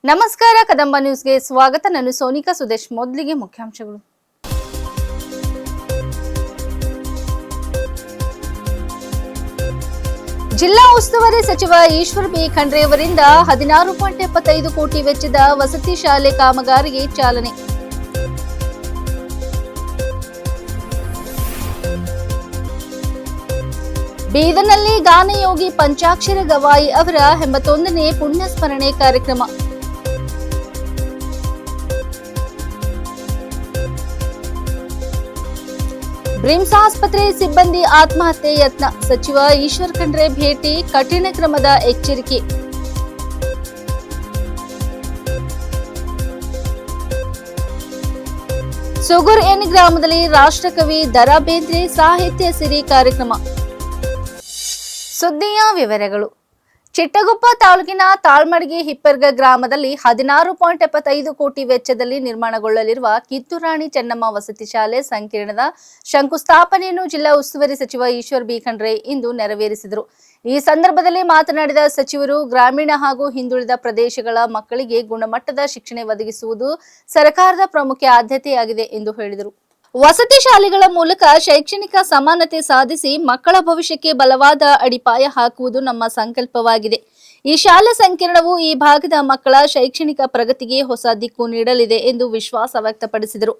ನಮಸ್ಕಾರ ಕದಂಬ ನ್ಯೂಸ್ಗೆ ಸ್ವಾಗತ. ನಾನು ಸೋನಿಕಾ ಸುದೇಶ್. ಮೊದಲಿಗೆ ಮುಖ್ಯಾಂಶಗಳು. ಜಿಲ್ಲಾ ಉಸ್ತುವಾರಿ ಸಚಿವ ಈಶ್ವರ್ ಬಿ ಖಂಡ್ರೆ ಅವರಿಂದ 16.75 ಕೋಟಿ ವೆಚ್ಚದ ವಸತಿ ಶಾಲೆ ಕಾಮಗಾರಿಗೆ ಚಾಲನೆ. ಬೀದರ್ನಲ್ಲಿ ಗಾನಯೋಗಿ ಪಂಚಾಕ್ಷರ ಗವಾಯಿ ಅವರ 81ನೇ ಪುಣ್ಯಸ್ಮರಣೆ ಕಾರ್ಯಕ್ರಮ. ಬ್ರಿಮ್ಸ್ ಆಸ್ಪತ್ರೆ ಸಿಬ್ಬಂದಿ ಆತ್ಮಹತ್ಯೆ ಯತ್ನ. ಸಚಿವ ಈಶ್ವರ್ ಖಂಡ್ರೆ ಭೇಟಿ, ಕಠಿಣ ಕ್ರಮದ ಎಚ್ಚರಿಕೆ. ಸೊಗೂರ್ ಎನ್ ಗ್ರಾಮದಲ್ಲಿ ರಾಷ್ಟ್ರಕವಿ ದ.ರಾ. ಬೇಂದ್ರೆ ಸಾಹಿತ್ಯ ಸಿರಿ ಕಾರ್ಯಕ್ರಮ. ಸುದ್ದಿಯ ವಿವರಗಳು. ಚಿಟ್ಟಗುಪ್ಪ ತಾಲೂಕಿನ ತಾಳ್ಮಡಗಿ ಹಿಪ್ಪರ್ಗ ಗ್ರಾಮದಲ್ಲಿ 16.75 ಕೋಟಿ ವೆಚ್ಚದಲ್ಲಿ ನಿರ್ಮಾಣಗೊಳ್ಳಲಿರುವ ಕಿತ್ತೂರಾಣಿ ಚೆನ್ನಮ್ಮ ವಸತಿ ಶಾಲೆ ಸಂಕೀರ್ಣದ ಶಂಕುಸ್ಥಾಪನೆಯನ್ನು ಜಿಲ್ಲಾ ಉಸ್ತುವಾರಿ ಸಚಿವ ಈಶ್ವರ್ ಬಿ ಖಂಡ್ರೆ ಇಂದು ನೆರವೇರಿಸಿದರು. ಈ ಸಂದರ್ಭದಲ್ಲಿ ಮಾತನಾಡಿದ ಸಚಿವರು, ಗ್ರಾಮೀಣ ಹಾಗೂ ಹಿಂದುಳಿದ ಪ್ರದೇಶಗಳ ಮಕ್ಕಳಿಗೆ ಗುಣಮಟ್ಟದ ಶಿಕ್ಷಣ ಒದಗಿಸುವುದು ಸರ್ಕಾರದ ಪ್ರಮುಖ ಆದ್ಯತೆಯಾಗಿದೆ ಎಂದು ಹೇಳಿದರು. ವಸತಿ ಶಾಲೆಗಳ ಮೂಲಕ ಶೈಕ್ಷಣಿಕ ಸಮಾನತೆ ಸಾಧಿಸಿ ಮಕ್ಕಳ ಭವಿಷ್ಯಕ್ಕೆ ಬಲವಾದ ಅಡಿಪಾಯ ಹಾಕುವುದು ನಮ್ಮ ಸಂಕಲ್ಪವಾಗಿದೆ. ಈ ಶಾಲಾ ಸಂಕೀರ್ಣವು ಈ ಭಾಗದ ಮಕ್ಕಳ ಶೈಕ್ಷಣಿಕ ಪ್ರಗತಿಗೆ ಹೊಸ ದಿಕ್ಕು ನೀಡಲಿದೆ ಎಂದು ವಿಶ್ವಾಸ ವ್ಯಕ್ತಪಡಿಸಿದರು.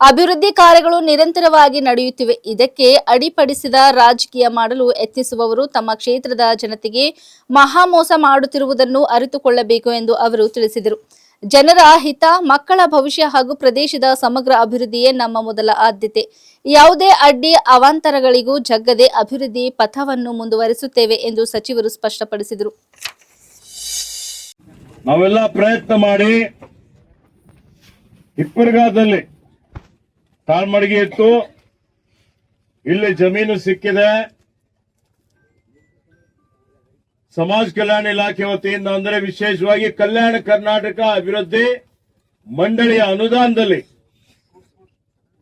ಅಭಿವೃದ್ಧಿ ಕಾರ್ಯಗಳು ನಿರಂತರವಾಗಿ ನಡೆಯುತ್ತಿವೆ. ಇದಕ್ಕೆ ಅಡಿಪಡಿಸಿದ ರಾಜಕೀಯ ಮಾಡಲು ಯತ್ನಿಸುವವರು ತಮ್ಮ ಕ್ಷೇತ್ರದ ಜನತೆಗೆ ಮಹಾಮೋಸ ಮಾಡುತ್ತಿರುವುದನ್ನು ಅರಿತುಕೊಳ್ಳಬೇಕು ಎಂದು ಅವರು ತಿಳಿಸಿದರು. ಜನರ ಹಿತ, ಮಕ್ಕಳ ಭವಿಷ್ಯ ಹಾಗೂ ಪ್ರದೇಶದ ಸಮಗ್ರ ಅಭಿವೃದ್ಧಿಯೇ ನಮ್ಮ ಮೊದಲ ಆದ್ಯತೆ. ಯಾವುದೇ ಅಡ್ಡಿ ಅವಾಂತರಗಳಿಗೂ ಜಗ್ಗದೆ ಅಭಿವೃದ್ಧಿ ಪಥವನ್ನು ಮುಂದುವರಿಸುತ್ತೇವೆ ಎಂದು ಸಚಿವರು ಸ್ಪಷ್ಟಪಡಿಸಿದರು. ನಾವೆಲ್ಲ ಪ್ರಯತ್ನ ಮಾಡಿ ಹಿಪ್ಪರ್ಗಾದಲ್ಲಿ ತಾಳ್ಮಡಗಿ ಇತ್ತು, ಇಲ್ಲಿ ಜಮೀನು ಸಿಕ್ಕಿದೆ. ಸಮಾಜ ಕಲ್ಯಾಣ ಇಲಾಖೆ ವತಿಯಿಂದ ಅಂದರೆ ವಿಶೇಷವಾಗಿ ಕಲ್ಯಾಣ ಕರ್ನಾಟಕ ಅಭಿವೃದ್ಧಿ ಮಂಡಳಿಯ ಅನುದಾನದಲ್ಲಿ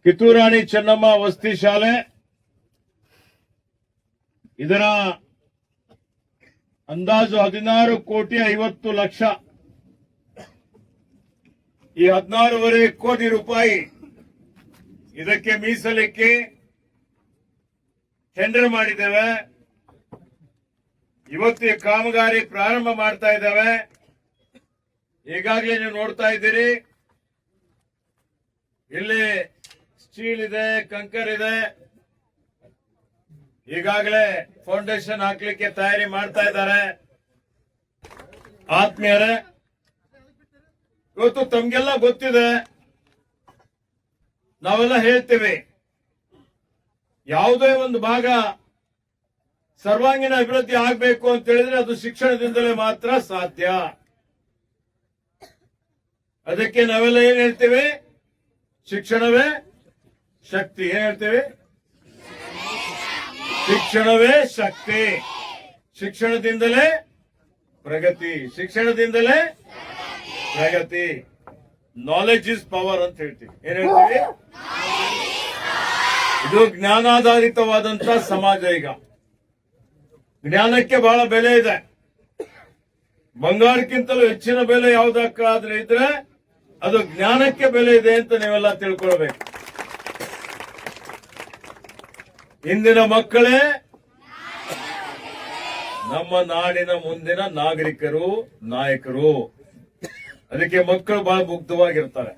ಕಿತ್ತೂರಾಣಿ ಚೆನ್ನಮ್ಮ ವಸತಿ ಶಾಲೆ, ಇದರ ಅಂದಾಜು 16,50,00,000. ಈ 16.5 ಕೋಟಿ ರೂಪಾಯಿ ಇದಕ್ಕೆ ಮೀಸಲಿಕ್ಕೆ ಟೆಂಡರ್ ಮಾಡಿದ್ದೇವೆ. ಇವತ್ತು ಈ ಕಾಮಗಾರಿ ಪ್ರಾರಂಭ ಮಾಡ್ತಾ ಇದ್ದೇವೆ. ಈಗಾಗಲೇ ನೀವು ನೋಡ್ತಾ ಇದ್ದೀರಿ, ಇಲ್ಲಿ ಸ್ಟೀಲ್ ಇದೆ, ಕಂಕರ್ ಇದೆ. ಈಗಾಗಲೇ ಫೌಂಡೇಶನ್ ಹಾಕ್ಲಿಕ್ಕೆ ತಯಾರಿ ಮಾಡ್ತಾ ಇದ್ದಾರೆ. ಆತ್ಮೀಯರೇ, ಇವತ್ತು ತಮ್ಗೆಲ್ಲ ಗೊತ್ತಿದೆ, ನಾವೆಲ್ಲ ಹೇಳ್ತೇವೆ, ಯಾವುದೇ ಒಂದು ಭಾಗ ಸರ್ವಾಂಗೀಣ ಅಭಿವೃದ್ಧಿ ಆಗಬೇಕು ಅಂತ ಹೇಳಿದ್ರೆ ಅದು ಶಿಕ್ಷಣದಿಂದಲೇ ಮಾತ್ರ ಸಾಧ್ಯ. ಅದಕ್ಕೆ ನಾವೆಲ್ಲ ಏನ್ ಹೇಳ್ತೇವೆ, ಶಿಕ್ಷಣವೇ ಶಕ್ತಿ. ಏನ್ ಹೇಳ್ತೇವೆ, ಶಿಕ್ಷಣವೇ ಶಕ್ತಿ. ಶಿಕ್ಷಣದಿಂದಲೇ ಪ್ರಗತಿ, ಶಿಕ್ಷಣದಿಂದಲೇ ಪ್ರಗತಿ. ನಾಲೆಜ್ ಇಸ್ ಪವರ್ ಅಂತ ಹೇಳ್ತೀವಿ. ಏನ್ ಹೇಳ್ತೀವಿ, ಇದು ಜ್ಞಾನಾಧಾರಿತವಾದಂತ ಸಮಾಜ. ಈಗ ಜ್ಞಾನಕ್ಕೆ ಬಹಳ ಬೆಲೆ ಇದೆ. ಬಂಗಾರಕ್ಕಿಂತಲೂ ಹೆಚ್ಚಿನ ಬೆಲೆ ಯಾವುದಕ್ಕಾದ್ರೆ ಇದ್ರೆ ಅದು ಜ್ಞಾನಕ್ಕೆ ಬೆಲೆ ಇದೆ ಅಂತ ನೀವೆಲ್ಲ ತಿಳ್ಕೊಳ್ಬೇಕು. ಇಂದಿನ ಮಕ್ಕಳೇ ನಮ್ಮ ನಾಡಿನ ಮುಂದಿನ ನಾಗರಿಕರು, ನಾಯಕರು. ಅದಕ್ಕೆ ಮಕ್ಕಳು ಬಹಳ ಮುಗ್ಧವಾಗಿರ್ತಾರೆ.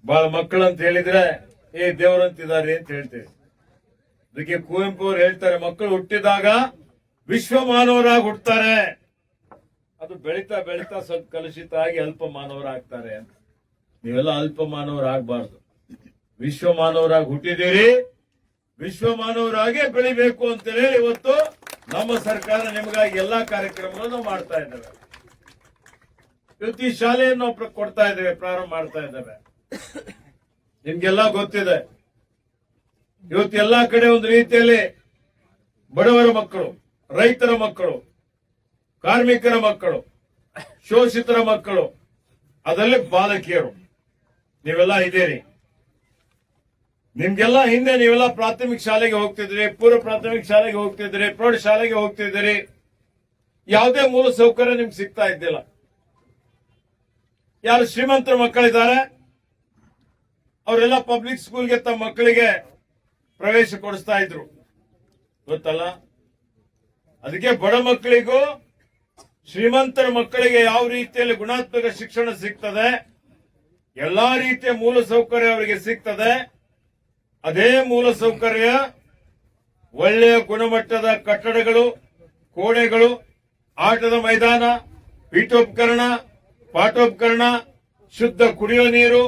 ಬಹಳ ಮಕ್ಕಳು ಅಂತ ಹೇಳಿದ್ರೆ ದೇವರಂತಿದ್ದಾರೆ ಅಂತ ಹೇಳ್ತೇವೆ. ಅದಕ್ಕೆ ಕುವೆಂಪು ಅವರು ಹೇಳ್ತಾರೆ, ಮಕ್ಕಳು ಹುಟ್ಟಿದಾಗ ವಿಶ್ವ ಮಾನವರಾಗಿ ಹುಟ್ಟುತ್ತಾರೆ, ಅದು ಬೆಳೀತಾ ಬೆಳೀತಾ ಸ್ವಲ್ಪ ಕಲುಷಿತ ಆಗಿ ಅಲ್ಪ ಮಾನವರಾಗ್ತಾರೆ ಅಂತ. ನೀವೆಲ್ಲ ಅಲ್ಪ ಮಾನವರಾಗಬಾರ್ದು, ವಿಶ್ವ ಮಾನವರಾಗಿ ಹುಟ್ಟಿದ್ದೀರಿ, ವಿಶ್ವ ಮಾನವರಾಗೇ ಬೆಳಿಬೇಕು ಅಂತೇಳಿ ಇವತ್ತು ನಮ್ಮ ಸರ್ಕಾರ ನಿಮಗಾಗಿ ಎಲ್ಲಾ ಕಾರ್ಯಕ್ರಮಗಳನ್ನು ಮಾಡ್ತಾ ಇದ್ದೇವೆ. ಇವತ್ತು ಈ ಶಾಲೆಯನ್ನು ಕೊಡ್ತಾ ಇದ್ದೇವೆ, ಪ್ರಾರಂಭ ಮಾಡ್ತಾ ಇದ್ದೇವೆ. ನಿಮ್ಗೆಲ್ಲ ಗೊತ್ತಿದೆ, ಇವತ್ತು ಎಲ್ಲಾ ಕಡೆ ಒಂದು ರೀತಿಯಲ್ಲಿ ಬಡವರ ಮಕ್ಕಳು, ರೈತರ ಮಕ್ಕಳು, ಕಾರ್ಮಿಕರ ಮಕ್ಕಳು, ಶೋಷಿತರ ಮಕ್ಕಳು, ಅದರಲ್ಲಿ ಬಾಲಕಿಯರು ನೀವೆಲ್ಲ ಇದ್ದೀರಿ. ನಿಮ್ಗೆಲ್ಲ ಹಿಂದೆ ನೀವೆಲ್ಲ ಪ್ರಾಥಮಿಕ ಶಾಲೆಗೆ ಹೋಗ್ತಿದ್ರಿ, ಪೂರ್ವ ಪ್ರಾಥಮಿಕ ಶಾಲೆಗೆ ಹೋಗ್ತಿದ್ರಿ, ಪ್ರೌಢ ಶಾಲೆಗೆ ಹೋಗ್ತಿದ್ರಿ. ಯಾವುದೇ ಮೂಲ ಸೌಕರ್ಯ ನಿಮ್ಗೆ ಸಿಗ್ತಾ ಇದ್ದಿಲ್ಲ. ಯಾರು ಶ್ರೀಮಂತರ ಮಕ್ಕಳಿದ್ದಾರೆ ಅವರೆಲ್ಲ ಪಬ್ಲಿಕ್ ಸ್ಕೂಲ್ಗೆ ತಮ್ಮ ಮಕ್ಕಳಿಗೆ ಪ್ರವೇಶ ಕೊಡಿಸ್ತಾ ಇದ್ರು, ಗೊತ್ತಲ್ಲ. ಅದಕ್ಕೆ ಬಡ ಮಕ್ಕಳಿಗೂ ಶ್ರೀಮಂತರ ಮಕ್ಕಳಿಗೆ ಯಾವ ರೀತಿಯಲ್ಲಿ ಗುಣಾತ್ಮಕ ಶಿಕ್ಷಣ ಸಿಗ್ತದೆ, ಎಲ್ಲಾ ರೀತಿಯ ಮೂಲ ಸೌಕರ್ಯ ಅವರಿಗೆ ಸಿಗ್ತದೆ. ಅದೇ ಮೂಲ ಸೌಕರ್ಯ ಒಳ್ಳೆಯ ಗುಣಮಟ್ಟದ ಕಟ್ಟಡಗಳು, ಕೋಣೆಗಳು, ಆಟದ ಮೈದಾನ, ಪೀಠೋಪಕರಣ, ಪಾಠೋಪಕರಣ, ಶುದ್ಧ ಕುಡಿಯುವ ನೀರು,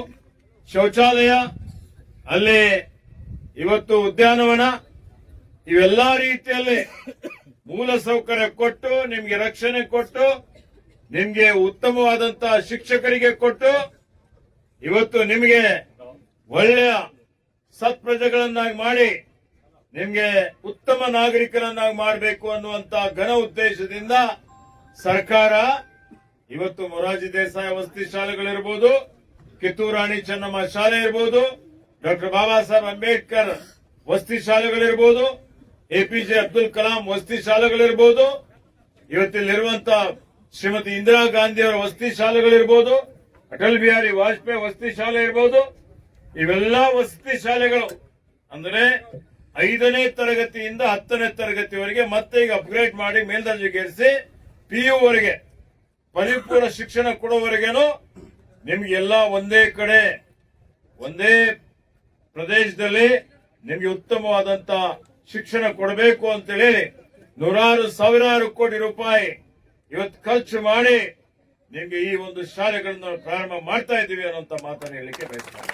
ಶೌಚಾಲಯ, ಅಲ್ಲಿ ಇವತ್ತು ಉದ್ಯಾನವನ, ಇವೆಲ್ಲಾ ರೀತಿಯಲ್ಲಿ ಮೂಲ ಸೌಕರ್ಯ ಕೊಟ್ಟು, ನಿಮ್ಗೆ ರಕ್ಷಣೆ ಕೊಟ್ಟು, ನಿಮ್ಗೆ ಉತ್ತಮವಾದಂತಹ ಶಿಕ್ಷಕರಿಗೆ ಕೊಟ್ಟು, ಇವತ್ತು ನಿಮಗೆ ಒಳ್ಳೆಯ ಸತ್ಪ್ರಜೆಗಳನ್ನಾಗಿ ಮಾಡಿ ನಿಮ್ಗೆ ಉತ್ತಮ ನಾಗರಿಕರನ್ನಾಗಿ ಮಾಡಬೇಕು ಅನ್ನುವಂತ ಘನ ಉದ್ದೇಶದಿಂದ ಸರ್ಕಾರ ಇವತ್ತು ಮೊರಾರ್ಜಿ ದೇಸಾಯಿ ವಸತಿ ಶಾಲೆಗಳಿರ್ಬೋದು, ಕಿತ್ತೂರು ರಾಣಿ ಚೆನ್ನಮ್ಮ ಶಾಲೆ ಇರ್ಬೋದು, ಡಾಕ್ಟರ್ ಬಾಬಾ ಸಾಹೇಬ್ ಅಂಬೇಡ್ಕರ್ ವಸತಿ ಶಾಲೆಗಳಿರ್ಬೋದು, ಎಪಿಜೆ ಅಬ್ದುಲ್ ಕಲಾಂ ವಸತಿ ಶಾಲೆಗಳಿರ್ಬೋದು, ಇವತ್ತಿಲ್ಲಿರುವಂತ ಶ್ರೀಮತಿ ಇಂದಿರಾ ಗಾಂಧಿ ಅವರ ವಸತಿ ಶಾಲೆಗಳಿರ್ಬೋದು, ಅಟಲ್ ಬಿಹಾರಿ ವಾಜಪೇಯಿ ವಸತಿ ಶಾಲೆ ಇರ್ಬೋದು, ಇವೆಲ್ಲ ವಸತಿ ಶಾಲೆಗಳು ಅಂದ್ರೆ 5ನೇ ತರಗತಿಯಿಂದ 10ನೇ ತರಗತಿವರೆಗೆ ಮತ್ತೆ ಈಗ ಅಪ್ಗ್ರೇಡ್ ಮಾಡಿ ಮೇಲ್ದರ್ಜೆಗೇರಿಸಿ PU ವರೆಗೆ ಪರಿಪೂರ್ಣ ಶಿಕ್ಷಣ ಕೊಡುವವರೆಗೇನು ನಿಮ್ಗೆಲ್ಲ ಒಂದೇ ಕಡೆ, ಒಂದೇ ಪ್ರದೇಶದಲ್ಲಿ ನಿಮ್ಗೆ ಉತ್ತಮವಾದಂತ ಶಿಕ್ಷಣ ಕೊಡಬೇಕು ಅಂತೇಳಿ ನೂರಾರು ಸಾವಿರಾರು ಕೋಟಿ ರೂಪಾಯಿ ಇವತ್ತು ಖರ್ಚು ಮಾಡಿ ನಿಮ್ಗೆ ಈ ಒಂದು ಶಾಲೆಗಳನ್ನು ಪ್ರಾರಂಭ ಮಾಡ್ತಾ ಇದ್ದೀವಿ ಅನ್ನುವಂತ ಮಾತನ್ನು ಹೇಳಲಿಕ್ಕೆ ಬಯಸ್ತಾರೆ.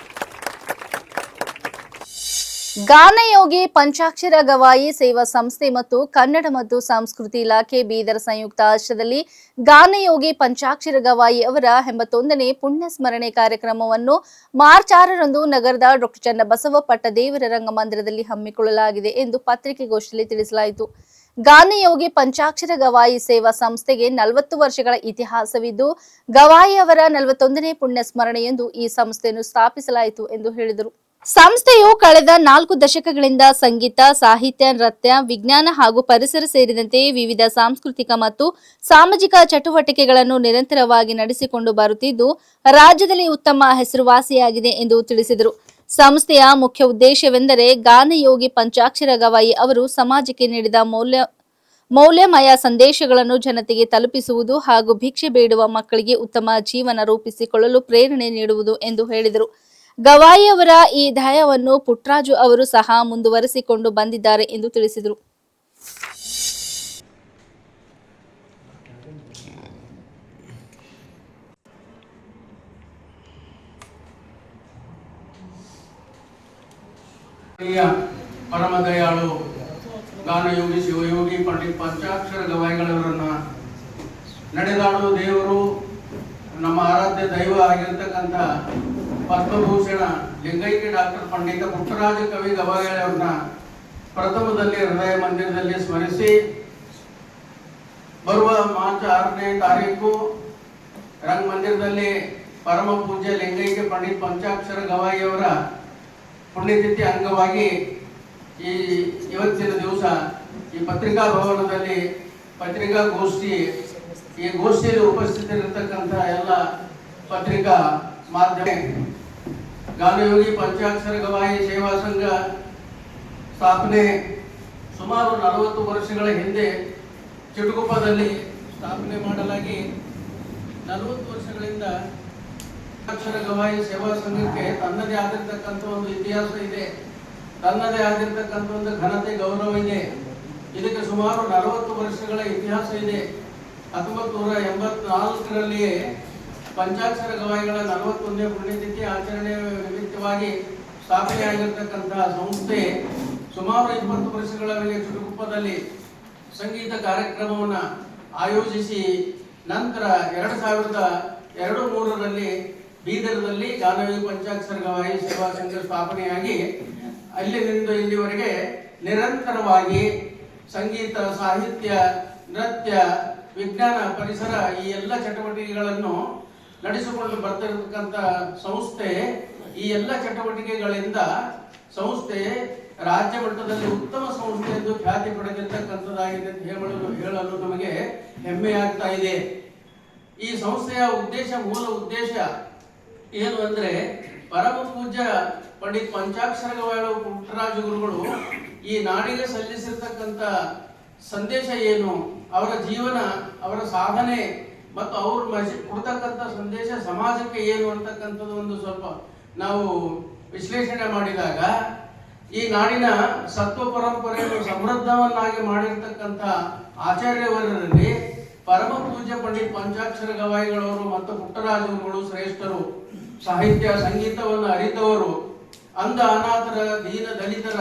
ಗಾನಯೋಗಿ ಪಂಚಾಕ್ಷರ ಗವಾಯಿ ಸೇವಾ ಸಂಸ್ಥೆ ಮತ್ತು ಕನ್ನಡ ಮತ್ತು ಸಂಸ್ಕೃತಿ ಇಲಾಖೆ ಬೀದರ್ ಸಂಯುಕ್ತ ಆಶ್ರಯದಲ್ಲಿ ಗಾನಯೋಗಿ ಪಂಚಾಕ್ಷರ ಗವಾಯಿ ಅವರ 81ನೇ ಪುಣ್ಯ ಸ್ಮರಣೆ ಕಾರ್ಯಕ್ರಮವನ್ನು ಮಾರ್ಚ್ 6ರಂದು ನಗರದ ಡಾ ಚನ್ನಬಸವ ಪಟ್ಟದೇವರ ರಂಗಮಂದಿರದಲ್ಲಿ ಹಮ್ಮಿಕೊಳ್ಳಲಾಗಿದೆ ಎಂದು ಪತ್ರಿಕೆಗೋಷ್ಠಿಯಲ್ಲಿ ತಿಳಿಸಲಾಯಿತು. ಗಾನಯೋಗಿ ಪಂಚಾಕ್ಷರ ಗವಾಯಿ ಸೇವಾ ಸಂಸ್ಥೆಗೆ 40 ವರ್ಷಗಳ ಇತಿಹಾಸವಿದ್ದು, ಗವಾಯಿ ಅವರ 41ನೇ ಪುಣ್ಯ ಸ್ಮರಣೆಯೆಂದು ಈ ಸಂಸ್ಥೆಯನ್ನು ಸ್ಥಾಪಿಸಲಾಯಿತು ಎಂದು ಹೇಳಿದರು. ಸಂಸ್ಥೆಯು ಕಳೆದ 4 ದಶಕಗಳಿಂದ ಸಂಗೀತ, ಸಾಹಿತ್ಯ, ನೃತ್ಯ, ವಿಜ್ಞಾನ ಹಾಗೂ ಪರಿಸರ ಸೇರಿದಂತೆ ವಿವಿಧ ಸಾಂಸ್ಕೃತಿಕ ಮತ್ತು ಸಾಮಾಜಿಕ ಚಟುವಟಿಕೆಗಳನ್ನು ನಿರಂತರವಾಗಿ ನಡೆಸಿಕೊಂಡು ಬರುತ್ತಿದ್ದು, ರಾಜ್ಯದಲ್ಲಿ ಉತ್ತಮ ಹೆಸರುವಾಸಿಯಾಗಿದೆ ಎಂದು ತಿಳಿಸಿದರು. ಸಂಸ್ಥೆಯ ಮುಖ್ಯ ಉದ್ದೇಶವೆಂದರೆ ಗಾನಯೋಗಿ ಪಂಚಾಕ್ಷರ ಗವಾಯಿ ಅವರು ಸಮಾಜಕ್ಕೆ ನೀಡಿದ ಮೌಲ್ಯಮಯ ಸಂದೇಶಗಳನ್ನು ಜನತೆಗೆ ತಲುಪಿಸುವುದು ಹಾಗೂ ಭಿಕ್ಷೆ ಬೇಡುವ ಮಕ್ಕಳಿಗೆ ಉತ್ತಮ ಜೀವನ ರೂಪಿಸಿಕೊಳ್ಳಲು ಪ್ರೇರಣೆ ನೀಡುವುದು ಎಂದು ಹೇಳಿದರು. ಗವಾಯಿ ಅವರ ಈ ಧ್ಯೇಯವನ್ನು ಪುಟ್ಟರಾಜು ಅವರು ಸಹ ಮುಂದುವರೆಸಿಕೊಂಡು ಬಂದಿದ್ದಾರೆ ಎಂದು ತಿಳಿಸಿದರು. ಪರಮ ದಯಾಳು ಗಾನಯೋಗಿ ಶಿವಯೋಗಿ ಪಂಡಿತ್ ಪಂಚಾಕ್ಷರ ಗವಾಯಿಗಳವರನ್ನ ನಡೆದಾಡುವ ದೇವರು, ನಮ್ಮ ಆರಾಧ್ಯ ದೈವ ಆಗಿರ್ತಕ್ಕಂಥ ಪದ್ಮಭೂಷಣ ಲಿಂಗೈಕ್ಯ ಡಾಕ್ಟರ್ ಪಂಡಿತ ಪುಟ್ಟರಾಜ ಕವಿ ಗವಾಯಿಗಳವರನ್ನ ಪ್ರಥಮದಲ್ಲಿ ಹೃದಯ ಮಂದಿರದಲ್ಲಿ ಸ್ಮರಿಸಿ, ಬರುವ ಮಾರ್ಚ್ 6ನೇ ತಾರೀಕು ರಂಗ ಮಂದಿರದಲ್ಲಿ ಪರಮ ಪೂಜ್ಯ ಲಿಂಗೈಕ್ಯ ಪಂಡಿತ್ ಪಂಚಾಕ್ಷರ ಗವಾಯಿಯವರ ಪುಣ್ಯತಿಥಿ ಅಂಗವಾಗಿ ಇವತ್ತಿನ ದಿವಸ ಈ ಪತ್ರಿಕಾ ಭವನದಲ್ಲಿ ಪತ್ರಿಕಾಗೋಷ್ಠಿ, ಈ ಗೋಷ್ಠಿಯಲ್ಲಿ ಉಪಸ್ಥಿತರಿರತಕ್ಕಂಥ ಎಲ್ಲ ಪತ್ರಿಕಾ ಮಾಧ್ಯಮ, ಗಾನಯೋಗಿ ಪಂಚಾಕ್ಷರ ಗವಾಯಿ ಸೇವಾ ಸಂಘ ಸ್ಥಾಪನೆ ಸುಮಾರು 40 ವರ್ಷಗಳ ಹಿಂದೆ ಚಿಟಗುಪ್ಪದಲ್ಲಿ ಸ್ಥಾಪನೆ ಮಾಡಲಾಗಿ 40 ವರ್ಷಗಳಿಂದ ಅಕ್ಷರ ಗವಾಯಿ ಸೇವಾ ಸಂಘಕ್ಕೆ ತನ್ನದೇ ಆಗಿರ್ತಕ್ಕಂಥ ಒಂದು ಇತಿಹಾಸ ಇದೆ, ತನ್ನದೇ ಆಗಿರ್ತಕ್ಕಂಥ ಒಂದು ಘನತೆ ಗೌರವ ಇದೆ. ಇದಕ್ಕೆ ಸುಮಾರು 40 ವರ್ಷಗಳ ಇತಿಹಾಸ ಇದೆ. 1984ರಲ್ಲಿ ಪಂಚಾಕ್ಷರ ಗವಾಯಿಗಳ 41ನೇ ಪುಣ್ಯತಿಥಿ ಆಚರಣೆ ನಿಮಿತ್ತವಾಗಿ ಸ್ಥಾಪನೆಯಾಗಿರ್ತಕ್ಕಂತಹ ಸಂಸ್ಥೆ ಸುಮಾರು 20 ವರ್ಷಗಳವರೆಗೆ ಚಿಟಗುಪ್ಪದಲ್ಲಿ ಸಂಗೀತ ಕಾರ್ಯಕ್ರಮವನ್ನು ಆಯೋಜಿಸಿ, ನಂತರ 2002-3ರಲ್ಲಿ ಬೀದರ್ದಲ್ಲಿ ಗಾನಯೋಗಿ ಪಂಚಾಕ್ಷರ ಗವಾಯಿ ಸೇವಾ ಸಂಘ ಸ್ಥಾಪನೆಯಾಗಿ ಅಲ್ಲಿನಿಂದ ಇಲ್ಲಿವರೆಗೆ ನಿರಂತರವಾಗಿ ಸಂಗೀತ, ಸಾಹಿತ್ಯ, ನೃತ್ಯ, ವಿಜ್ಞಾನ, ಪರಿಸರ ಈ ಎಲ್ಲ ಚಟುವಟಿಕೆಗಳನ್ನು ನಡೆಸಿಕೊಂಡು ಬರ್ತಿರತಕ್ಕಂಥ ಸಂಸ್ಥೆ. ಈ ಎಲ್ಲ ಚಟುವಟಿಕೆಗಳಿಂದ ಸಂಸ್ಥೆ ರಾಜ್ಯ ಮಟ್ಟದಲ್ಲಿ ಉತ್ತಮ ಸಂಸ್ಥೆ ಎಂದು ಖ್ಯಾತಿ ಪಡೆದಿರ್ತಕ್ಕಂಥದ್ದಾಗಿದೆ ಅಂತ ಹೇಳಲು ನಮಗೆ ಹೆಮ್ಮೆ ಆಗ್ತಾ ಇದೆ. ಈ ಸಂಸ್ಥೆಯ ಮೂಲ ಉದ್ದೇಶ ಏನು ಅಂದರೆ ಪರಮ ಪೂಜ್ಯ ಪಂಡಿತ್ ಪಂಚಾಕ್ಷರ ಗವಾಯಿ ಪುಟ್ಟರಾಜ ಗುರುಗಳು ಈ ನಾಡಿಗೆ ಸಲ್ಲಿಸಿರ್ತಕ್ಕಂಥ ಸಂದೇಶ ಏನು, ಅವರ ಜೀವನ, ಅವರ ಸಾಧನೆ ಮತ್ತು ಅವರು ಕೊಡ್ತಕ್ಕಂಥ ಸಂದೇಶ ಸಮಾಜಕ್ಕೆ ಏನು ಅಂತಕ್ಕಂಥದ್ದು ಒಂದು ಸ್ವಲ್ಪ ನಾವು ವಿಶ್ಲೇಷಣೆ ಮಾಡಿದಾಗ ಈ ನಾಡಿನ ಸತ್ವ ಪರಂಪರೆಯನ್ನು ಸಮೃದ್ಧವನ್ನಾಗಿ ಮಾಡಿರ್ತಕ್ಕಂಥ ಆಚಾರ್ಯವರರಲ್ಲಿ ಪರಮ ಪೂಜ್ಯ ಪಂಡಿತ್ ಪಂಚಾಕ್ಷರ ಗವಾಯಿಗಳವರು ಮತ್ತು ಪುಟ್ಟರಾಜರುಗಳು ಶ್ರೇಷ್ಠರು. ಸಾಹಿತ್ಯ ಸಂಗೀತವನ್ನು ಅರಿತವರು, ಅಂಧ ಅನಾಥರ, ದೀನ ದಲಿತರ,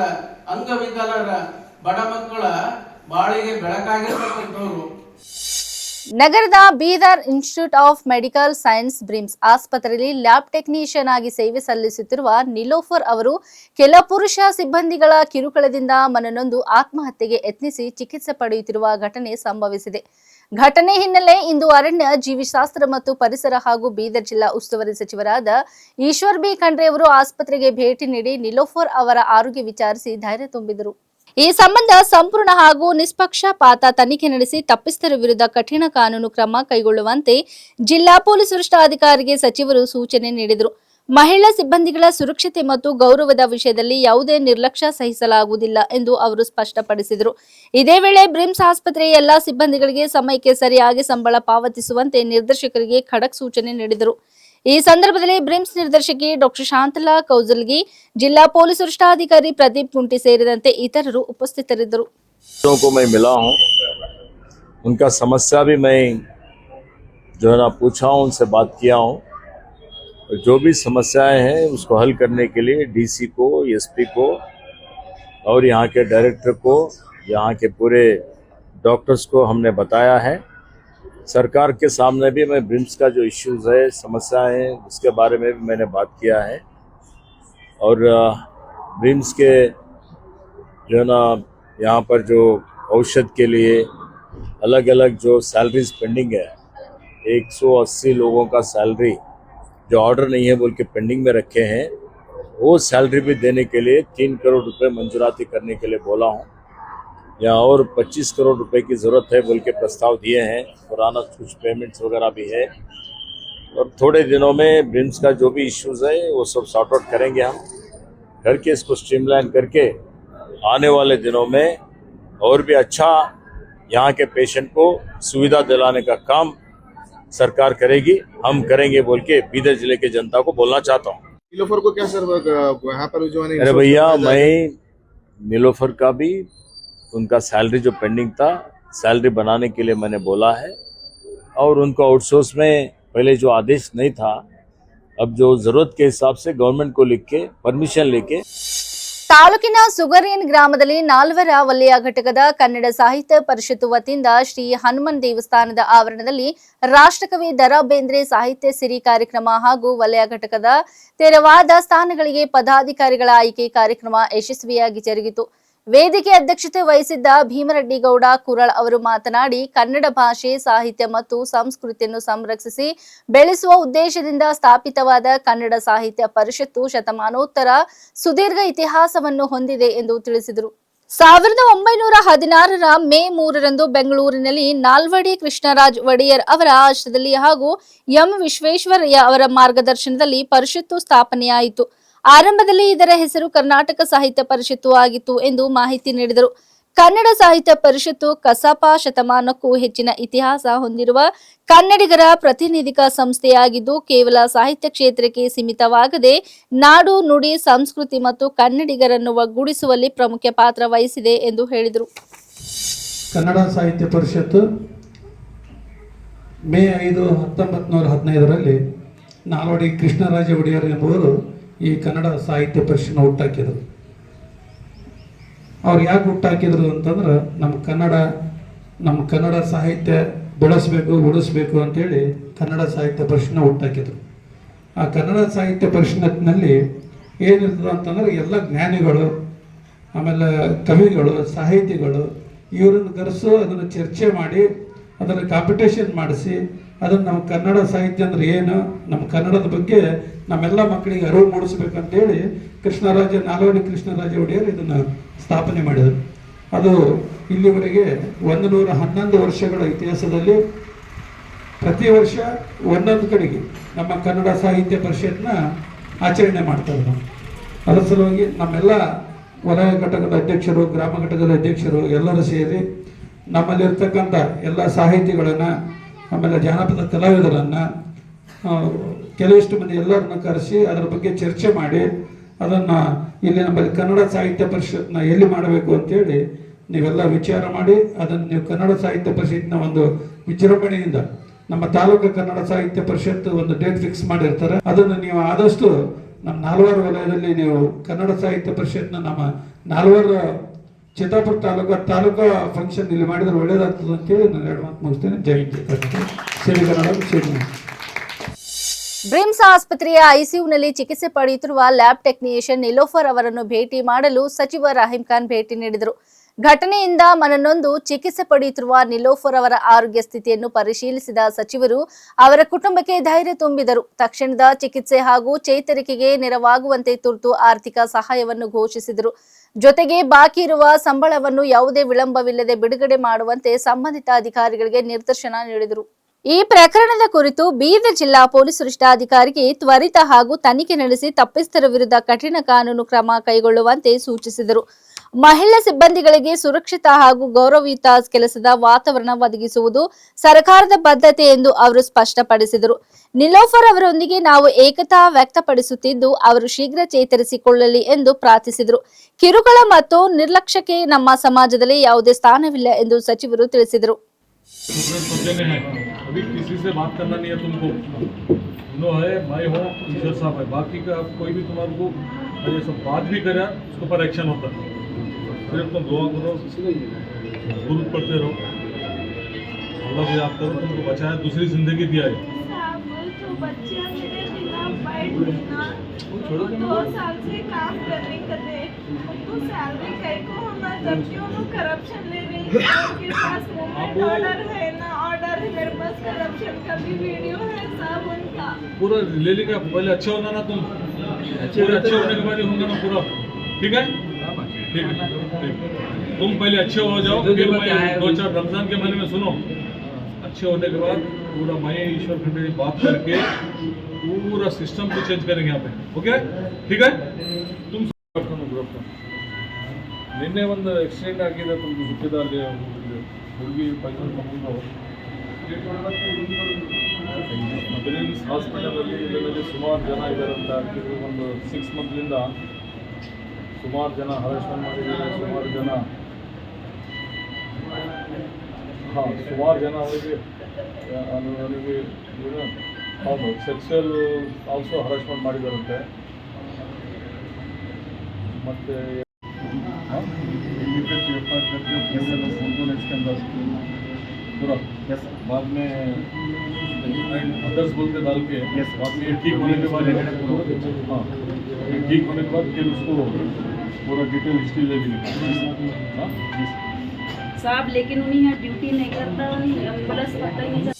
ಅಂಗವಿಕಲರ, ಬಡ ಮಕ್ಕಳ ಬಾಳಿಗೆ ಬೆಳಕಾಗಿರ್ತಕ್ಕಂಥವ್ರು. ನಗರದ Bidar institute of medical science BRIMS ಆಸ್ಪತ್ರೆಯಲ್ಲಿ ಲ್ಯಾಬ್ ಟೆಕ್ನಿಷಿಯನ್ ಆಗಿ ಸೇವೆ ಸಲ್ಲಿಸುತ್ತಿರುವ ನಿಲೋಫರ್ ಅವರು ಕೆಲ ಪುರುಷ ಸಿಬ್ಬಂದಿಗಳ ಕಿರುಕುಳದಿಂದ ಮನನೊಂದು ಆತ್ಮಹತ್ಯೆಗೆ ಯತ್ನಿಸಿ ಚಿಕಿತ್ಸೆ ಪಡೆಯುತ್ತಿರುವ ಘಟನೆ ಸಂಭವಿಸಿದೆ. ಘಟನೆ ಹಿನ್ನೆಲೆ ಇಂದು ಅರಣ್ಯ ಜೀವಿಶಾಸ್ತ್ರ ಮತ್ತು ಪರಿಸರ ಹಾಗೂ ಬೀದರ್ ಜಿಲ್ಲಾ ಉಸ್ತುವಾರಿ ಸಚಿವರಾದ ಈಶ್ವರ್ ಬಿ ಖಂಡ್ರೆ ಅವರು ಆಸ್ಪತ್ರೆಗೆ ಭೇಟಿ ನೀಡಿ ನಿಲೋಫರ್ ಅವರ ಆರೋಗ್ಯ ವಿಚಾರಿಸಿ ಧೈರ್ಯ ತುಂಬಿದರು. ಈ ಸಂಬಂಧ ಸಂಪೂರ್ಣ ಹಾಗೂ ನಿಷ್ಪಕ್ಷಪಾತ ತನಿಖೆ ನಡೆಸಿ ತಪ್ಪಿಸ್ಥರ ವಿರುದ್ಧ ಕಠಿಣ ಕಾನೂನು ಕ್ರಮ ಕೈಗೊಳ್ಳುವಂತೆ ಜಿಲ್ಲಾ ಪೊಲೀಸ್ ವರಿಷ್ಠಾಧಿಕಾರಿಗೆ ಸಚಿವರು ಸೂಚನೆ ನೀಡಿದರು. ಮಹಿಳಾ ಸಿಬ್ಬಂದಿಗಳ ಸುರಕ್ಷತೆ ಮತ್ತು ಗೌರವದ ವಿಷಯದಲ್ಲಿ ಯಾವುದೇ ನಿರ್ಲಕ್ಷ್ಯ ಸಹಿಸಲಾಗುವುದಿಲ್ಲ ಎಂದು ಅವರು ಸ್ಪಷ್ಟಪಡಿಸಿದರು. ಇದೇ ವೇಳೆ ಬ್ರಿಮ್ಸ್ ಆಸ್ಪತ್ರೆಯ ಎಲ್ಲಾ ಸಿಬ್ಬಂದಿಗಳಿಗೆ ಸಮಯಕ್ಕೆ ಸರಿಯಾಗಿ ಸಂಬಳ ಪಾವತಿಸುವಂತೆ ನಿರ್ದೇಶಕರಿಗೆ ಖಡಕ್ ಸೂಚನೆ ನೀಡಿದರು. ಈ ಸಂದರ್ಭದಲ್ಲಿ ಬ್ರಿಮ್ಸ್ ನಿರ್ದೇಶಕಿ ಡಾಕ್ಟರ್ ಶಾಂತಲಾ ಕೌಜಲ್ಗಿ, ಜಿಲ್ಲಾ ಪೊಲೀಸ್ ವರಿಷ್ಠಾಧಿಕಾರಿ ಪ್ರದೀಪ್ ಕುಂಟಿ ಸೇರಿದಂತೆ ಇತರರು ಉಪಸ್ಥಿತರಿದ್ದರು. उनका समस्या भी मैं जो है ना पूछा हूँ, उनसे बात किया हूँ. जो भी समस्याएं हैं उसको हल करने के लिए डीसी को, एसपी को और यहाँ के डायरेक्टर को, यहाँ के पूरे डॉक्टर्स को हमने बताया है. सरकार के सामने भी मैं ब्रिम्स का जो इश्यूज है, समस्याएं हैं, उसके बारे में भी मैंने बात किया है. और ब्रिम्स के जो है ना यहाँ पर जो औषध के लिए अलग अलग जो सैलरीज पेंडिंग है, 180 लोगों का सैलरी जो ऑर्डर नहीं है बोल के पेंडिंग में रखे हैं, वो सैलरी भी देने के लिए 3 करोड़ रुपए मंजूराती करने के लिए बोला हूँ. या और 25 करोड़ रुपए की ज़रूरत है बोल के प्रस्ताव दिए हैं. पुराना कुछ पेमेंट्स वगैरह भी है और थोड़े दिनों में ब्रिम्स का जो भी इश्यूज़ है वो सब सॉर्ट आउट करेंगे हम, करके इसको स्ट्रीमलाइन करके आने वाले दिनों में और भी अच्छा यहाँ के पेशेंट को सुविधा दिलाने का काम सरकार करेगी, हम करेंगे बोल के बीदर जिले के जनता को बोलना चाहता हूँ. नीलोफर को क्या सर यहाँ पर जो अरे भैया, मैं नीलोफर का भी उनका सैलरी जो पेंडिंग था, सैलरी बनाने के लिए मैंने बोला है. और उनको आउटसोर्स में पहले जो आदेश नहीं था, अब जो जरूरत के हिसाब से गवर्नमेंट को लिख के परमिशन लेके. ತಾಲೂಕಿನ ಸುಗರೇನ್ ಗ್ರಾಮದಲ್ಲಿ 4ರ ವಲಯ ಘಟಕದ ಕನ್ನಡ ಸಾಹಿತ್ಯ ಪರಿಷತ್ತು ವತಿಯಿಂದ ಶ್ರೀ ಹನುಮನ್ ದೇವಸ್ಥಾನದ ಆವರಣದಲ್ಲಿ ರಾಷ್ಟ್ರಕವಿ ದ.ರಾ. ಬೇಂದ್ರೆ ಸಾಹಿತ್ಯ ಸಿರಿ ಕಾರ್ಯಕ್ರಮ ಹಾಗೂ ವಲಯ ಘಟಕದ ತೆರವಾದ ಸ್ಥಾನಗಳಿಗೆ ಪದಾಧಿಕಾರಿಗಳ ಆಯ್ಕೆ ಕಾರ್ಯಕ್ರಮ ಯಶಸ್ವಿಯಾಗಿ ಜರುಗಿತು. ವೇದಿಕೆ ಅಧ್ಯಕ್ಷತೆ ವಹಿಸಿದ್ದ ಭೀಮರೆಡ್ಡಿ ಗೌಡ ಕುರಳ್ ಅವರು ಮಾತನಾಡಿ, ಕನ್ನಡ ಭಾಷೆ, ಸಾಹಿತ್ಯ ಮತ್ತು ಸಂಸ್ಕೃತಿಯನ್ನು ಸಂರಕ್ಷಿಸಿ ಬೆಳೆಸುವ ಉದ್ದೇಶದಿಂದ ಸ್ಥಾಪಿತವಾದ ಕನ್ನಡ ಸಾಹಿತ್ಯ ಪರಿಷತ್ತು ಶತಮಾನೋತ್ತರ ಸುದೀರ್ಘ ಇತಿಹಾಸವನ್ನು ಹೊಂದಿದೆ ಎಂದು ತಿಳಿಸಿದರು. 1916ರ ಮೇ 3ರಂದು ಬೆಂಗಳೂರಿನಲ್ಲಿ ನಾಲ್ವಡಿ ಕೃಷ್ಣರಾಜ ಒಡೆಯರ್ ಅವರ ಆಶ್ರಯದಲ್ಲಿ ಹಾಗೂ ಎಂ ವಿಶ್ವೇಶ್ವರಯ್ಯ ಅವರ ಮಾರ್ಗದರ್ಶನದಲ್ಲಿ ಪರಿಷತ್ತು ಸ್ಥಾಪನೆಯಾಯಿತು. ಆರಂಭದಲ್ಲಿ ಇದರ ಹೆಸರು ಕರ್ನಾಟಕ ಸಾಹಿತ್ಯ ಪರಿಷತ್ತು ಆಗಿತ್ತು ಎಂದು ಮಾಹಿತಿ ನೀಡಿದರು. ಕನ್ನಡ ಸಾಹಿತ್ಯ ಪರಿಷತ್ತು ಕಸಾಪ ಶತಮಾನಕ್ಕೂ ಹೆಚ್ಚಿನ ಇತಿಹಾಸ ಹೊಂದಿರುವ ಕನ್ನಡಿಗರ ಪ್ರತಿನಿಧಿಕ ಸಂಸ್ಥೆಯಾಗಿದ್ದು, ಕೇವಲ ಸಾಹಿತ್ಯ ಕ್ಷೇತ್ರಕ್ಕೆ ಸೀಮಿತವಾಗದೆ ನಾಡು, ನುಡಿ, ಸಂಸ್ಕೃತಿ ಮತ್ತು ಕನ್ನಡಿಗರನ್ನು ಒಗ್ಗೂಡಿಸುವಲ್ಲಿ ಪ್ರಮುಖ ಪಾತ್ರ ವಹಿಸಿದೆ ಎಂದು ಹೇಳಿದರು. ಕನ್ನಡ ಸಾಹಿತ್ಯ ಪರಿಷತ್ತು ಮೇ 5, 1915ರಲ್ಲಿ ನಾಲ್ವಡಿ ಕೃಷ್ಣರಾಜ ಒಡೆಯರ್ ಎಂಬುವರು ಈ ಕನ್ನಡ ಸಾಹಿತ್ಯ ಪರಿಷತ್ನ ಹುಟ್ಟಾಕಿದರು. ಅವ್ರು ಯಾಕೆ ಹುಟ್ಟಾಕಿದ್ರು ಅಂತಂದ್ರೆ ನಮ್ಮ ಕನ್ನಡ ಸಾಹಿತ್ಯ ಬೆಳೆಸಬೇಕು, ಉಳಿಸ್ಬೇಕು ಅಂತೇಳಿ ಕನ್ನಡ ಸಾಹಿತ್ಯ ಪರಿಷತ್ನ ಹುಟ್ಟಾಕಿದ್ರು. ಆ ಕನ್ನಡ ಸಾಹಿತ್ಯ ಪರಿಷತ್ನಲ್ಲಿ ಏನಿರ್ತದೆ ಅಂತಂದ್ರೆ ಎಲ್ಲ ಜ್ಞಾನಿಗಳು, ಆಮೇಲೆ ಕವಿಗಳು, ಸಾಹಿತಿಗಳು ಇವರನ್ನು ಕರೆಸು, ಅದನ್ನು ಚರ್ಚೆ ಮಾಡಿ, ಅದನ್ನು ಕಾಂಪಿಟೇಷನ್ ಮಾಡಿಸಿ, ಅದನ್ನು ನಮ್ಮ ಕನ್ನಡ ಸಾಹಿತ್ಯ ಅಂದ್ರೆ ಏನು, ನಮ್ಮ ಕನ್ನಡದ ಬಗ್ಗೆ ನಮ್ಮೆಲ್ಲ ಮಕ್ಕಳಿಗೆ ಅರಿವು ಮೂಡಿಸ್ಬೇಕಂತೇಳಿ ನಾಲ್ವಡಿ ಕೃಷ್ಣರಾಜ ಒಡೆಯರ್ ಇದನ್ನು ಸ್ಥಾಪನೆ ಮಾಡಿದರು. ಅದು ಇಲ್ಲಿವರೆಗೆ 111 ವರ್ಷಗಳ ಇತಿಹಾಸದಲ್ಲಿ ಪ್ರತಿ ವರ್ಷ ಒಂದೊಂದು ಕಡೆಗೆ ನಮ್ಮ ಕನ್ನಡ ಸಾಹಿತ್ಯ ಪರಿಷತ್ನ ಆಚರಣೆ ಮಾಡ್ತಾರೆ ನಾವು. ಅದರ ಸಲುವಾಗಿ ನಮ್ಮೆಲ್ಲ ವಲಯ ಘಟಕದ ಅಧ್ಯಕ್ಷರು, ಗ್ರಾಮ ಘಟಕದ ಅಧ್ಯಕ್ಷರು ಎಲ್ಲರೂ ಸೇರಿ ನಮ್ಮಲ್ಲಿರ್ತಕ್ಕಂಥ ಎಲ್ಲ ಸಾಹಿತಿಗಳನ್ನು, ಆಮೇಲೆ ಜಾನಪದ ಕಲಾವಿದರನ್ನು, ಕೆಲವಿಷ್ಟು ಮಂದಿ ಎಲ್ಲರನ್ನ ಕರೆಸಿ ಅದರ ಬಗ್ಗೆ ಚರ್ಚೆ ಮಾಡಿ ಅದನ್ನು ಇಲ್ಲಿ ನಮ್ಮಲ್ಲಿ ಕನ್ನಡ ಸಾಹಿತ್ಯ ಪರಿಷತ್ನ ಎಲ್ಲಿ ಮಾಡಬೇಕು ಅಂತೇಳಿ ನೀವೆಲ್ಲ ವಿಚಾರ ಮಾಡಿ ಅದನ್ನು ನೀವು ಕನ್ನಡ ಸಾಹಿತ್ಯ ಪರಿಷತ್ನ ಒಂದು ವಿಜೃಂಭಣೆಯಿಂದ ನಮ್ಮ ತಾಲೂಕು ಕನ್ನಡ ಸಾಹಿತ್ಯ ಪರಿಷತ್ ಒಂದು ಡೇಟ್ ಫಿಕ್ಸ್ ಮಾಡಿರ್ತಾರೆ. ಅದನ್ನು ನೀವು ಆದಷ್ಟು ನಮ್ಮ ನಾಲ್ವರು ವಲಯದಲ್ಲಿ ನೀವು ಕನ್ನಡ ಸಾಹಿತ್ಯ ಪರಿಷತ್ನ ನಮ್ಮ ನಾಲ್ವರು ಚಿತ್ತಾಪುರ ತಾಲೂಕು ಫಂಕ್ಷನ್ ಇಲ್ಲಿ ಮಾಡಿದ್ರೆ ಒಳ್ಳೇದಾಗ್ತದೆ ಅಂತೇಳಿ ನಾನು 2 ಮಾತು ಮುಗಿಸ್ತೇನೆ. ಜೈ ಶ್ರೀ ಕನ್ನಡ ಶ್ರೀ. ಬ್ರಿಮ್ಸ್ ಆಸ್ಪತ್ರೆಯ ಐಸಿಯುನಲ್ಲಿ ಚಿಕಿತ್ಸೆ ಪಡೆಯುತ್ತಿರುವ ಲ್ಯಾಬ್ ಟೆಕ್ನಿಷಿಯನ್ ನಿಲೋಫರ್ ಅವರನ್ನು ಭೇಟಿ ಮಾಡಲು ಸಚಿವ ರಹೀಂ ಖಾನ್ ಭೇಟಿ ನೀಡಿದರು. ಘಟನೆಯಿಂದ ಮನನೊಂದು ಚಿಕಿತ್ಸೆ ಪಡೆಯುತ್ತಿರುವ ನಿಲೋಫರ್ ಅವರ ಆರೋಗ್ಯ ಸ್ಥಿತಿಯನ್ನು ಪರಿಶೀಲಿಸಿದ ಸಚಿವರು ಅವರ ಕುಟುಂಬಕ್ಕೆ ಧೈರ್ಯ ತುಂಬಿದರು. ತಕ್ಷಣದ ಚಿಕಿತ್ಸೆ ಹಾಗೂ ಚೇತರಿಕೆಗೆ ನೆರವಾಗುವಂತೆ ತುರ್ತು ಆರ್ಥಿಕ ಸಹಾಯವನ್ನು ಘೋಷಿಸಿದರು. ಜೊತೆಗೆ ಬಾಕಿ ಇರುವ ಸಂಬಳವನ್ನು ಯಾವುದೇ ವಿಳಂಬವಿಲ್ಲದೆ ಬಿಡುಗಡೆ ಮಾಡುವಂತೆ ಸಂಬಂಧಿತ ಅಧಿಕಾರಿಗಳಿಗೆ ನಿರ್ದೇಶನ ನೀಡಿದರು. ಈ ಪ್ರಕರಣದ ಕುರಿತು ಬೀದರ್ ಜಿಲ್ಲಾ ಪೊಲೀಸ್ ವರಿಷ್ಠಾಧಿಕಾರಿಗೆ ತ್ವರಿತ ಹಾಗೂ ತನಿಖೆ ನಡೆಸಿ ತಪ್ಪಿಸ್ಥರ ವಿರುದ್ಧ ಕಠಿಣ ಕಾನೂನು ಕ್ರಮ ಕೈಗೊಳ್ಳುವಂತೆ ಸೂಚಿಸಿದರು. ಮಹಿಳಾ ಸಿಬ್ಬಂದಿಗಳಿಗೆ ಸುರಕ್ಷಿತ ಹಾಗೂ ಗೌರವಯುತ ಕೆಲಸದ ವಾತಾವರಣ ಒದಗಿಸುವುದು ಸರ್ಕಾರದ ಬದ್ಧತೆ ಎಂದು ಅವರು ಸ್ಪಷ್ಟಪಡಿಸಿದರು. ನಿಲೋಫರ್ ಅವರೊಂದಿಗೆ ನಾವು ಏಕತಾ ವ್ಯಕ್ತಪಡಿಸುತ್ತಿದ್ದು ಅವರು ಶೀಘ್ರ ಚೇತರಿಸಿಕೊಳ್ಳಲಿ ಎಂದು ಪ್ರಾರ್ಥಿಸಿದರು. ಕಿರುಕುಳ ಮತ್ತು ನಿರ್ಲಕ್ಷ್ಯಕ್ಕೆ ನಮ್ಮ ಸಮಾಜದಲ್ಲಿ ಯಾವುದೇ ಸ್ಥಾನವಿಲ್ಲ ಎಂದು ಸಚಿವರು ತಿಳಿಸಿದರು. अभी किसी से बात करना नहीं है तुमको, नो है, मैं हूँ, ईश्वर साहब है, बाकी का कोई भी तुम्हारे को ये सब बात भी करे उसके ऊपर एक्शन होता है. सिर्फ तुम दुआ करो, गुरु पढ़ते रहो, अल्लाह को याद करो, तुमको बचाया, दूसरी जिंदगी दिया है. बच्चे मेरे बिना बैठ ना 2 साल से काम करने तो सैलरी कई को होना, जबकि उन्होंने करप्शन ले रही है. उनके पास मूवमेंट ऑर्डर है ना, ऑर्डर है मेरे पास, करप्शन का भी वीडियो है सब उनका. पूरा ले लेगा, पहले अच्छे होना ना तुम, पूरे अच्छे होने के बाद होगा ना पूरा, ठीक है, ठीक है, तुम पहले अच्छे हो जाओ, फिर मैं 2-4 रमजान के महीने में सुनो, अच्छे होने के बाद पूरा मैं ईश्वर खंडे बात करके पूरा सिस्टम को चेंज करेंगे यहाँ पे, ओके, ठीक है. तुम ನಿನ್ನೆ ಒಂದು ಆಕ್ಸಿಡೆಂಟ್ ಆಗಿದೆ, ತುಂಬ ಸುತ್ತಿದ್ದಾರೆ ಹುಡುಗಿ ಪೈಸಲ್ ಮಕ್ಕಳು ಬ್ರಿಮ್ಸ್ ಹಾಸ್ಪಿಟಲಲ್ಲಿ ಇದರಲ್ಲಿ ಸುಮಾರು ಜನ ಇದ್ದಾರಂತ. ಒಂದು 6 ಮಂತ್ಲಿಂದ ಸುಮಾರು ಜನ ಹರಾಸ್ಮೆಂಟ್ ಮಾಡಿದ್ದಾರೆ, ಸುಮಾರು ಜನ ಅವರಿಗೆ ಹೌದು ಸೆಕ್ಸುವಲ್ ಆಲ್ಸೋ ಹರಾಸ್ಮೆಂಟ್ ಮಾಡಿದಾರಂತೆ. ಮತ್ತು पूरा बाद में अदर्स बोलते डाल के बाद में ठीक होने के बाद हाँ ठीक होने के बाद फिर उसको पूरा डिटेल हिस्ट्री ले लेंगे साहब. लेकिन उन्हें यहाँ ड्यूटी नहीं करता, एम्बुलेंस पता ही नहीं.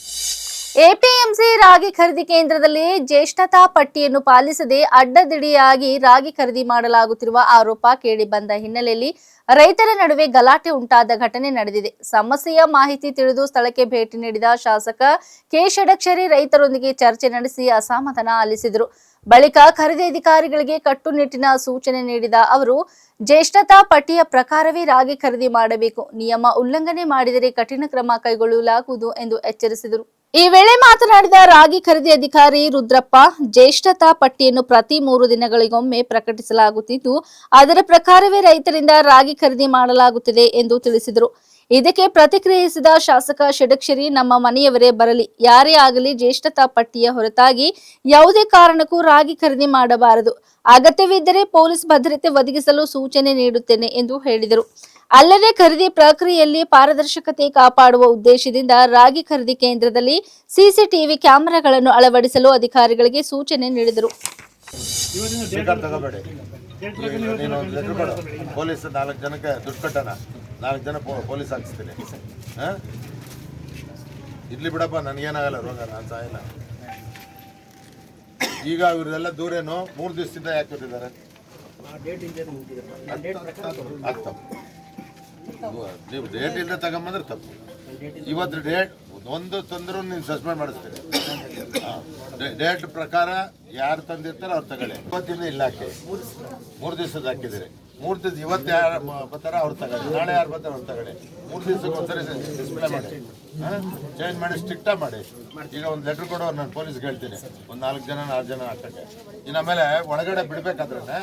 ಎಪಿಎಂಸಿ ರಾಗಿ ಖರೀದಿ ಕೇಂದ್ರದಲ್ಲಿ ಜ್ಯೇಷ್ಠತಾ ಪಟ್ಟಿಯನ್ನು ಪಾಲಿಸದೆ ಅಡ್ಡದಿಡಿಯಾಗಿ ರಾಗಿ ಖರೀದಿ ಮಾಡಲಾಗುತ್ತಿರುವ ಆರೋಪ ಕೇಳಿಬಂದ ಹಿನ್ನೆಲೆಯಲ್ಲಿ ರೈತರ ನಡುವೆ ಗಲಾಟೆ ಉಂಟಾದ ಘಟನೆ ನಡೆದಿದೆ. ಸಮಸ್ಯೆಯ ಮಾಹಿತಿ ತಿಳಿದು ಸ್ಥಳಕ್ಕೆ ಭೇಟಿ ನೀಡಿದ ಶಾಸಕ ಕೆ ಷಡಕ್ಷರಿ ರೈತರೊಂದಿಗೆ ಚರ್ಚೆ ನಡೆಸಿ ಅಸಮಾಧಾನ ಆಲಿಸಿದರು. ಬಳಿಕ ಖರೀದಿ ಅಧಿಕಾರಿಗಳಿಗೆ ಕಟ್ಟುನಿಟ್ಟಿನ ಸೂಚನೆ ನೀಡಿದ ಅವರು ಜ್ಯೇಷ್ಠತಾ ಪಟ್ಟಿಯ ಪ್ರಕಾರವೇ ರಾಗಿ ಖರೀದಿ ಮಾಡಬೇಕು, ನಿಯಮ ಉಲ್ಲಂಘನೆ ಮಾಡಿದರೆ ಕಠಿಣ ಕ್ರಮ ಕೈಗೊಳ್ಳಲಾಗುವುದು ಎಂದು ಎಚ್ಚರಿಸಿದರು. ಈ ವೇಳೆ ಮಾತನಾಡಿದ ರಾಗಿ ಖರೀದಿ ಅಧಿಕಾರಿ ರುದ್ರಪ್ಪ, ಜ್ಯೇಷ್ಠತಾ ಪಟ್ಟಿಯನ್ನು ಪ್ರತಿ 3 ದಿನಗಳಿಗೊಮ್ಮೆ ಪ್ರಕಟಿಸಲಾಗುತ್ತಿದ್ದು ಅದರ ಪ್ರಕಾರವೇ ರೈತರಿಂದ ರಾಗಿ ಖರೀದಿ ಮಾಡಲಾಗುತ್ತಿದೆ ಎಂದು ತಿಳಿಸಿದರು. ಇದಕ್ಕೆ ಪ್ರತಿಕ್ರಿಯಿಸಿದ ಶಾಸಕ ಷಡಕ್ಷರಿ, ನಮ್ಮ ಮನೆಯವರೇ ಬರಲಿ, ಯಾರೇ ಆಗಲಿ ಜ್ಯೇಷ್ಠತಾ ಪಟ್ಟಿಯ ಹೊರತಾಗಿ ಯಾವುದೇ ಕಾರಣಕ್ಕೂ ರಾಗಿ ಖರೀದಿ ಮಾಡಬಾರದು, ಅಗತ್ಯವಿದ್ದರೆ ಪೊಲೀಸ್ ಭದ್ರತೆ ಒದಗಿಸಲು ಸೂಚನೆ ನೀಡುತ್ತೇನೆ ಎಂದು ಹೇಳಿದರು. ಅಲ್ಲದೆ ಖರೀದಿ ಪ್ರಕ್ರಿಯೆಯಲ್ಲಿ ಪಾರದರ್ಶಕತೆ ಕಾಪಾಡುವ ಉದ್ದೇಶದಿಂದ ರಾಗಿ ಖರೀದಿ ಕೇಂದ್ರದಲ್ಲಿ ಸಿಸಿಟಿವಿ ಕ್ಯಾಮೆರಾಗಳನ್ನು ಅಳವಡಿಸಲು ಅಧಿಕಾರಿಗಳಿಗೆ ಸೂಚನೆ ನೀಡಿದರು. ಪೊಲೀಸ್ 4 ಜನಕ್ಕೆ ದುಡ್ಡು ಕಟ್ಟಣ, 4 ಜನ ಪೊಲೀಸ್ ಹಾಕಿಸ್ತೀನಿ. ಇರ್ಲಿ ಬಿಡಪ್ಪ, ನನಗೇನಾಗಲ್ಲ, ರೋಗ ನಾನು ಸಾಯಿಲ್ಲ. ಈಗ ಇವರೆಲ್ಲ ದೂರೇನು 3 ದಿವಸದಿಂದ ಯಾಕೆ ಕೊಟ್ಟಿದ್ದಾರೆ? ನೀವು ಡೇಟ್ ಇಲ್ಲದೆ ತಗೊಂಬಂದ್ರೆ ತಪ್ಪು. ಇವತ್ತು ಡೇಟ್ ಒಂದು ತಂದ್ರು ನೀನು ಸಸ್ಪೆಂಡ್ ಮಾಡಿಸ್ತೀನಿ. ಡೇಟ್ ಪ್ರಕಾರ ಯಾರು ತಂದಿರ್ತಾರೋ ಅವ್ರು ತಗೊಳ್ಳಿ. ಇವತ್ತಿನ ಇಲಾಖೆ 3 ದಿವಸದ ಹಾಕಿದ್ದೀರಿ. 3 ದಿವಸ ಇವತ್ತು ಯಾರು ಬರ್ತಾರ ಅವ್ರು ತಗೊಳ್ಳಿ, ನಾಳೆ ಯಾರು ಬರ್ತಾರೆ ಅವ್ರು ತಗೊಳ್ಳಿ. 3 ದಿವಸಕ್ಕೆ ಒಂದ್ಸರಿ ಡಿಸ್ಪ್ಲೇ ಮಾಡಿ, ಚೇಂಜ್ ಮಾಡಿ, ಸ್ಟ್ರಿಕ್ಟಾಗಿ ಮಾಡಿ. ಈಗ ಒಂದು ಲೆಟ್ರ್ ಕೊಡೋ ನಾನು ಪೊಲೀಸ್ಗೆ ಹೇಳ್ತೀನಿ, ಒಂದು 4 ಜನ ಹಾಕಕ್ಕೆ. ಇನ್ನು ಆಮೇಲೆ ಒಳಗಡೆ ಬಿಡಬೇಕಾದ್ರೆ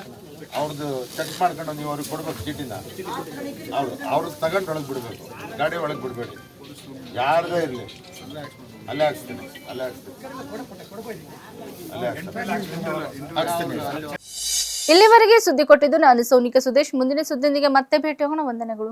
ಅವ್ರದ್ದು ಚೆಕ್ ಮಾಡ್ಕೊಂಡು ನೀವು ಅವ್ರಿಗೆ ಕೊಡ್ಬೇಕು ಚೀಟಿನ. ಅವ್ರಿಗೆ ತಗೊಂಡು ಒಳಗೆ ಬಿಡಬೇಕು, ಗಾಡಿ ಒಳಗೆ ಬಿಡಬೇಡಿ, ಯಾರದೇ ಇರಲಿ. ಅಲ್ಲೇ ಹಾಕ್ಸ್ತೀನಿ. ಇಲ್ಲಿವರೆಗೆ ಸುದ್ದಿ ಕೊಟ್ಟಿದ್ದು ನಾನು ಸೋನಿಕಾ ಸುದೇಶ್. ಮುಂದಿನ ಸುದ್ದಿಯೊಂದಿಗೆ ಮತ್ತೆ ಭೇಟಿಯಾಗೋಣ. ವಂದನೆಗಳು.